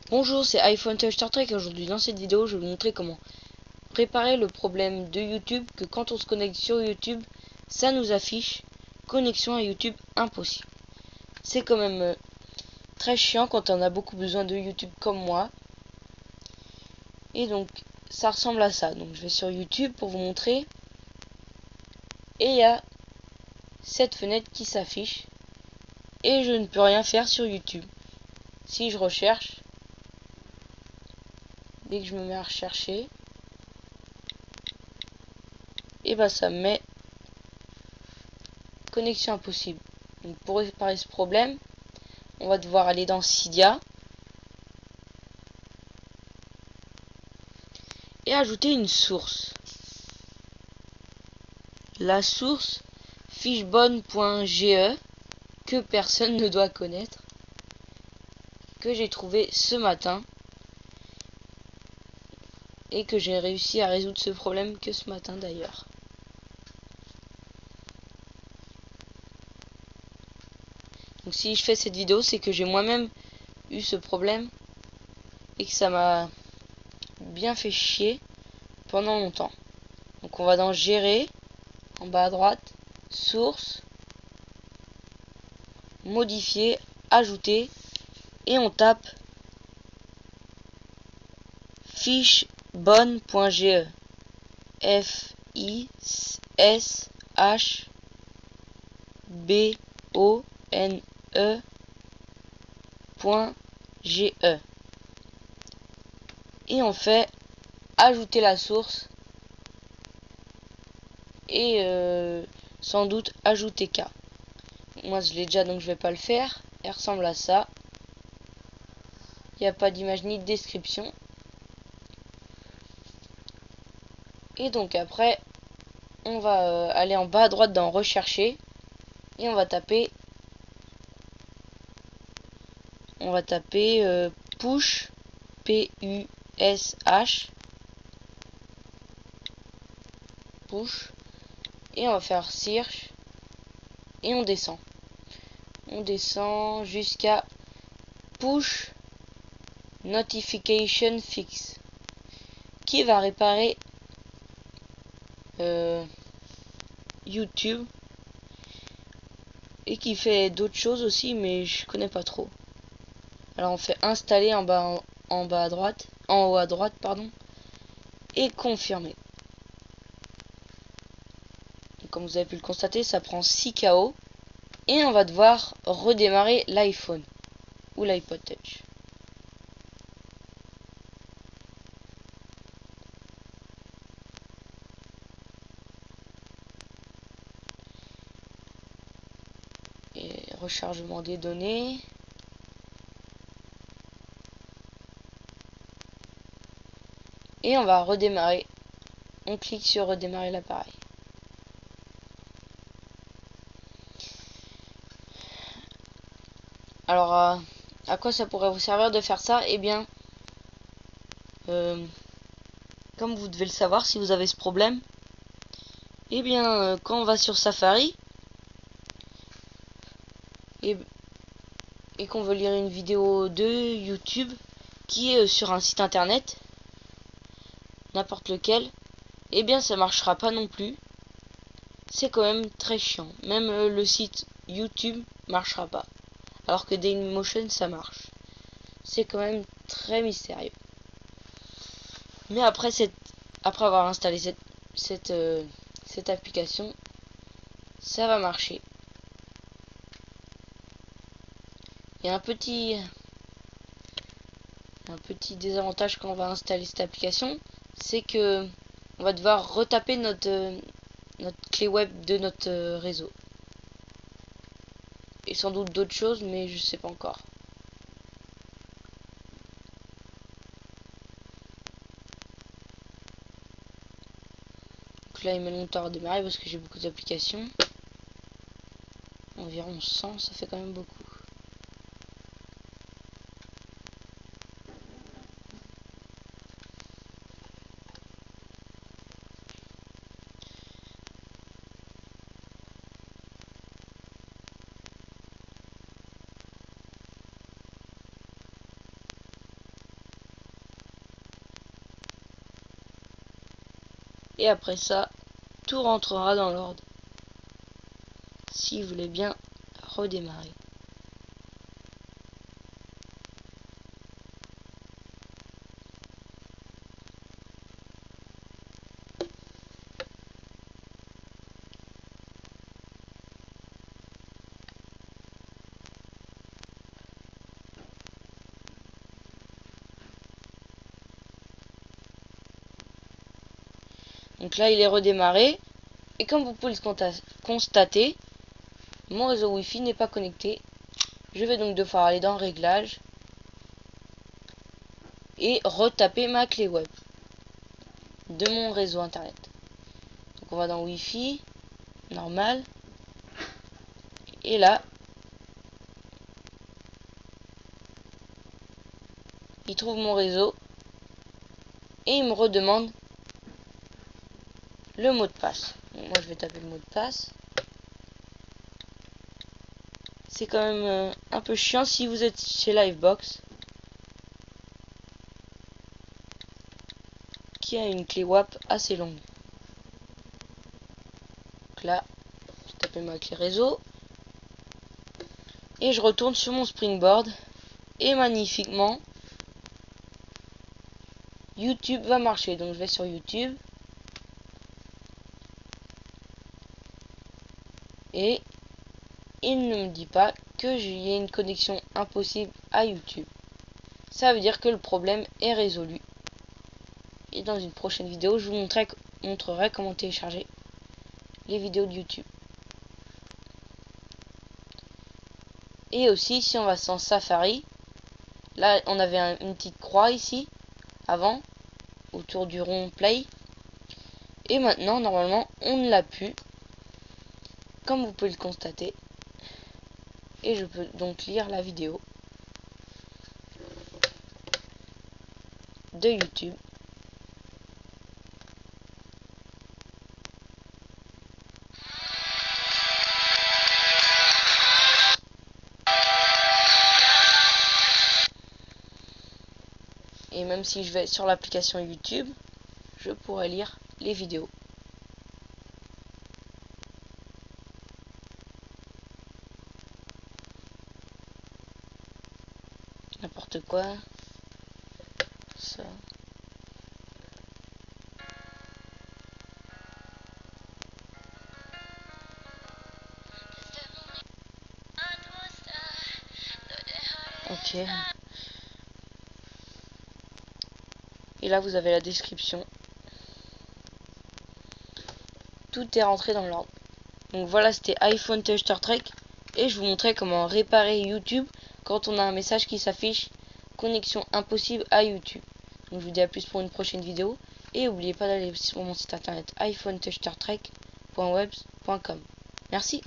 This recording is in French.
Bonjour, c'est iPhone Touch Star Trek. Aujourd'hui, dans cette vidéo, je vais vous montrer comment réparer le problème de YouTube, que quand on se connecte sur YouTube, ça nous affiche connexion à YouTube impossible. C'est quand même très chiant quand on a beaucoup besoin de YouTube comme moi. Et donc, ça ressemble à ça. Donc, je vais sur YouTube pour vous montrer. Et il y a cette fenêtre qui s'affiche. Et je ne peux rien faire sur YouTube. Si je recherche, dès que je me mets à rechercher, et bah ça me met connexion impossible. Donc pour réparer ce problème, on va devoir aller dans Cydia et ajouter une source. La source fishbone.ge que personne ne doit connaître, que j'ai trouvé ce matin et que j'ai réussi à résoudre ce problème que ce matin d'ailleurs. Donc si je fais cette vidéo, c'est que j'ai moi-même eu ce problème et que ça m'a bien fait chier pendant longtemps. Donc on va dans gérer, en bas à droite, source, modifier, ajouter, et on tape fishbone.ge, FISHBONE.ge, et on fait ajouter la source et sans doute ajouter K. Moi je l'ai déjà, donc je vais pas le faire. Elle ressemble à ça. Il n'y a pas d'image ni de description. Et donc après, on va aller en bas à droite dans rechercher et on va taper push, P-U-S-H, push, et on va faire search et on descend. On descend jusqu'à push notification fix, qui va réparer YouTube et qui fait d'autres choses aussi, mais je connais pas trop. Alors on fait installer en bas à droite, en haut à droite pardon, et confirmer. Et comme vous avez pu le constater, ça prend 6 KO et on va devoir redémarrer l'iPhone ou l'iPod Touch. Et rechargement des données. Et on va redémarrer. On clique sur redémarrer l'appareil. Alors, à quoi ça pourrait vous servir de faire ça? Eh bien, comme vous devez le savoir si vous avez ce problème, eh bien, quand on va sur Safari et qu'on veut lire une vidéo de YouTube qui est sur un site internet, n'importe lequel, eh bien ça marchera pas non plus. C'est quand même très chiant. Même le site YouTube marchera pas. Alors que Dailymotion ça marche. C'est quand même très mystérieux. Mais après avoir installé cette application, ça va marcher. Il y a un petit désavantage quand on va installer cette application, c'est que on va devoir retaper notre clé web de notre réseau. Et sans doute d'autres choses, mais je sais pas encore. Donc là il met longtemps à redémarrer parce que j'ai beaucoup d'applications. Environ 100, ça fait quand même beaucoup. Et après ça, tout rentrera dans l'ordre. Si vous voulez bien redémarrer. Donc là, il est redémarré. Et comme vous pouvez le constater, mon réseau Wi-Fi n'est pas connecté. Je vais donc devoir aller dans Réglages et retaper ma clé web de mon réseau internet. Donc on va dans Wi-Fi, normal. Et là, il trouve mon réseau et il me redemande le mot de passe. Donc moi je vais taper le mot de passe. C'est quand même un peu chiant si vous êtes chez Livebox, qui a une clé WAP assez longue. Donc là, je tape ma clé réseau et je retourne sur mon Springboard et magnifiquement YouTube va marcher. Donc je vais sur YouTube et il ne me dit pas que j'ai une connexion impossible à YouTube. Ça veut dire que le problème est résolu. Et dans une prochaine vidéo, je vous montrerai comment télécharger les vidéos de YouTube. Et aussi, si on va sans Safari, là on avait une petite croix ici, avant, autour du rond Play. Et maintenant, normalement, on ne l'a plus, comme vous pouvez le constater. Et je peux donc lire la vidéo de YouTube. Et même si je vais sur l'application YouTube, je pourrais lire les vidéos. N'importe quoi. Ça. Ok. Et là, vous avez la description. Tout est rentré dans l'ordre. Donc voilà, c'était iPhone Star Trek. Et je vous montrais comment réparer YouTube quand on a un message qui s'affiche connexion impossible à YouTube. Donc je vous dis à plus pour une prochaine vidéo. Et n'oubliez pas d'aller sur mon site internet iPhone-trek.webs.com. Merci.